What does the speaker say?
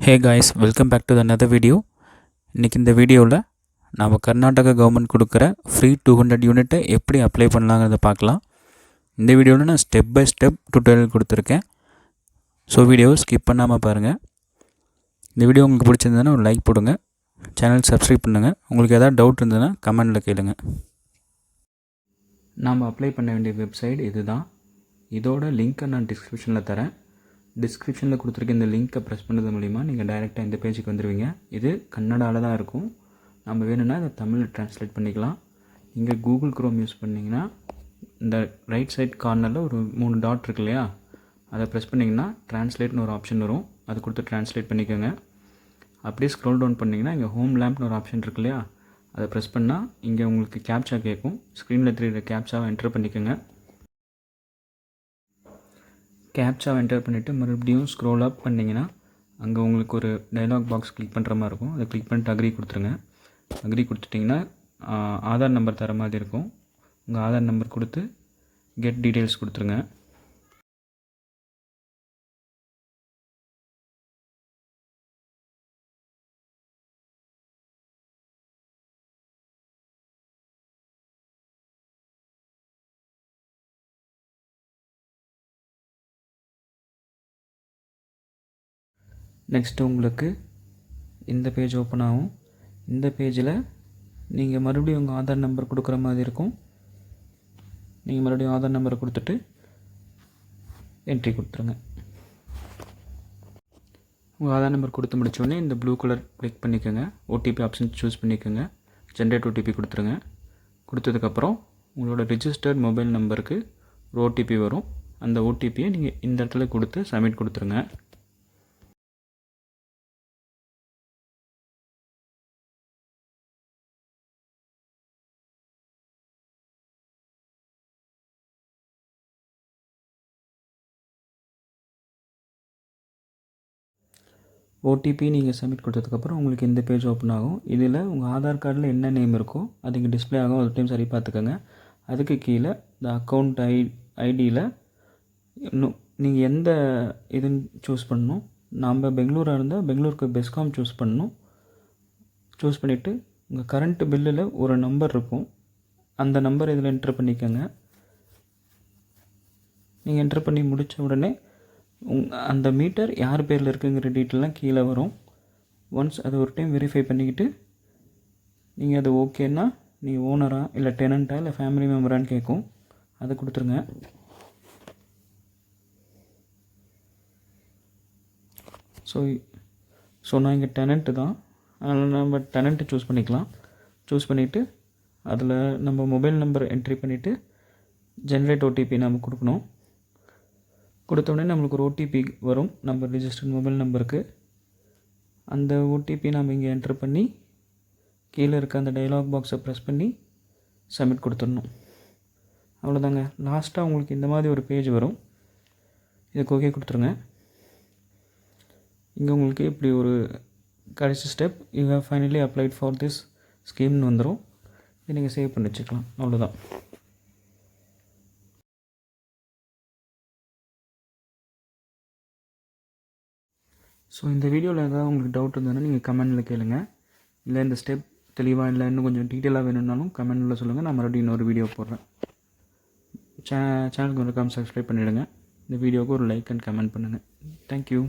Hey guys, welcome back to another video. இன்னைக்கு இந்த வீடியோவில் நாம் கர்நாடகா கவர்மெண்ட் கொடுக்குற ஃப்ரீ 200 யூனிட்டை எப்படி அப்ளை பண்ணலாங்கிறத பார்க்கலாம். இந்த வீடியோவில் நான் ஸ்டெப் பை ஸ்டெப் டுட்டோரியல் கொடுத்துருக்கேன். ஸோ வீடியோவை ஸ்கிப் பண்ணாமல் பாருங்கள். இந்த வீடியோ உங்களுக்கு பிடிச்சிருந்ததுன்னா ஒரு லைக் போடுங்க, சேனல் சப்ஸ்கிரைப் பண்ணுங்கள். உங்களுக்கு எதாவது டவுட் இருந்ததுன்னா கமெண்டில் கேளுங்க. நாம் அப்ளை பண்ண வேண்டிய வெப்சைட் இதுதான். இதோட லிங்க்கை நான் டிஸ்கிரிப்ஷனில் தரேன். டிஸ்கிரிப்ஷனில் கொடுத்துருக்க இந்த லிங்க்கை ப்ரெஸ் பண்ணுறது மூலிமா நீங்கள் டைரெக்டாக இந்த பேஜுக்கு வந்துடுவீங்க. இது கன்னடாவில் தான் இருக்கும். நம்ம வேணும்னா இதை தமிழில் ட்ரான்ஸ்லேட் பண்ணிக்கலாம். இங்கே கூகுள் குரோம் யூஸ் பண்ணிங்கன்னா இந்த ரைட் சைட் கார்னரில் ஒரு 3 டாட் இருக்கு இல்லையா, அதை ப்ரெஸ் பண்ணிங்கன்னா ட்ரான்ஸ்லேட்னு ஒரு ஆப்ஷன் வரும். அது கொடுத்து ட்ரான்ஸ்லேட் பண்ணிக்கோங்க. அப்படியே ஸ்க்ரோல் டவுன் பண்ணிங்கன்னா இங்கே ஹோம் லேம்ப்னு ஒரு ஆப்ஷன் இருக்கு இல்லையா, அதை ப்ரெஸ் பண்ணால் இங்கே உங்களுக்கு கேப்சா கேட்கும். ஸ்க்ரீனில் தெரியுற கேப்சாவை என்டர் பண்ணிக்கோங்க. கேப்சாவை என்டர் பண்ணிவிட்டு மறுபடியும் ஸ்க்ரோல் அப் பண்ணிங்கன்னா அங்கே உங்களுக்கு ஒரு டைலாக் பாக்ஸ் கிளிக் பண்ணுற மாதிரி இருக்கும். அதை கிளிக் பண்ணிட்டு அக்ரி கொடுத்துருங்க. அக்ரி கொடுத்துட்டிங்கன்னா ஆதார் நம்பர் தர மாதிரி இருக்கும். உங்கள் ஆதார் நம்பர் கொடுத்து கெட் டீட்டெயில்ஸ் கொடுத்துருங்க. நெக்ஸ்ட்டு உங்களுக்கு இந்த பேஜ் ஓப்பன் ஆகும். இந்த பேஜில் நீங்கள் மறுபடியும் உங்கள் ஆதார் நம்பர் கொடுக்குற மாதிரி இருக்கும். நீங்கள் மறுபடியும் ஆதார் நம்பரை கொடுத்துட்டு என்ட்ரி கொடுத்துருங்க. உங்கள் ஆதார் நம்பர் கொடுத்து முடித்தோடனே இந்த ப்ளூ கலர் கிளிக் பண்ணிக்கோங்க. ஓடிபி ஆப்ஷன் சூஸ் பண்ணிக்கோங்க. ஜென்ரேட் ஓடிபி கொடுத்துருங்க. கொடுத்ததுக்கப்புறம் உங்களோட ரிஜிஸ்டர்ட் மொபைல் நம்பருக்கு ஒரு ஓடிபி வரும். அந்த ஓடிபியை நீங்கள் இந்த இடத்துல கொடுத்து சப்மிட் கொடுத்துருங்க. ஓடிபி நீங்கள் சப்மிட் கொடுத்ததுக்கப்புறம் உங்களுக்கு இந்த பேஜ் ஓப்பன் ஆகும். இதில் உங்கள் ஆதார் கார்டில் என்ன நேம் இருக்கோ அது இங்கே டிஸ்பிளே ஆகும். ஒரு டைம் சரி பார்த்துக்கோங்க. அதுக்கு கீழே இந்த அக்கௌண்ட் ஐடியில் இன்னும் நீங்கள் எந்த இதுன்னு சூஸ் பண்ணணும். நம்ம பெங்களூராக இருந்தால் பெங்களூருக்கு பெஸ்காம் சூஸ் பண்ணணும். சூஸ் பண்ணிவிட்டு உங்கள் கரண்ட்டு பில்லில் ஒரு நம்பர் இருக்கும். அந்த நம்பர் இதில் என்ட்ரு பண்ணிக்கோங்க. நீங்கள் என்ட்ரு பண்ணி முடித்த உடனே அந்த மீட்டர் யார் பேரில் இருக்குங்கிற டீட்டெயிலாம் கீழே வரும். ஒன்ஸ் அது ஒரு டைம் வெரிஃபை பண்ணிக்கிட்டு நீங்கள் அது ஓகேன்னா நீங்கள் ஓனரா இல்லை டெனண்ட்டா இல்லை ஃபேமிலி மெம்பரான்னு கேட்கும். அதை கொடுத்துருங்க. ஸோ நான் இங்கே டெனண்ட்டு தான், அதனால் நம்ம டெனண்ட்டு சூஸ் பண்ணிக்கலாம். சூஸ் பண்ணிவிட்டு அதில் நம்ம மொபைல் நம்பர் என்ட்ரி பண்ணிவிட்டு ஜென்ரேட் ஓடிபி நம்ம கொடுக்கணும். கொடுத்த உடனே நம்மளுக்கு ஒரு ஓடிபி வரும் நம்ம ரிஜிஸ்டர்ட் மொபைல் நம்பருக்கு. அந்த ஓடிபி நம்ம இங்கே என்ட்ரு பண்ணி கீழே இருக்க அந்த டைலாக் பாக்ஸை ப்ரெஸ் பண்ணி சப்மிட் கொடுத்துடணும். அவ்வளோதாங்க. லாஸ்ட்டாக உங்களுக்கு இந்த மாதிரி ஒரு பேஜ் வரும். இதுக்கு ஓகே கொடுத்துருங்க. இங்கே உங்களுக்கு இப்படி ஒரு கடைசி step, you have finally applied for this ஸ்கீம்னு வந்துடும். இதை நீங்கள் சேவ் பண்ணி வச்சுக்கலாம். அவ்வளோதான். ஸோ இந்த வீடியோவில் ஏதாவது உங்களுக்கு டவுட் இருந்ததுன்னா நீங்கள் கமெண்டில் கேளுங்க. இல்லை இந்த ஸ்டெப் தெளிவாக இல்லை இன்னும் கொஞ்சம் டீட்டெயிலாக வேணும்னாலும் கமெண்டில் சொல்லுங்கள். நான் மறுபடியும் இன்னொரு வீடியோ போடுறேன். சேனலுக்கு மறக்காம சப்ஸ்கிரைப் பண்ணிவிடுங்க. இந்த வீடியோவுக்கு ஒரு லைக் அண்ட் கமெண்ட் பண்ணுங்கள். தேங்க்யூ.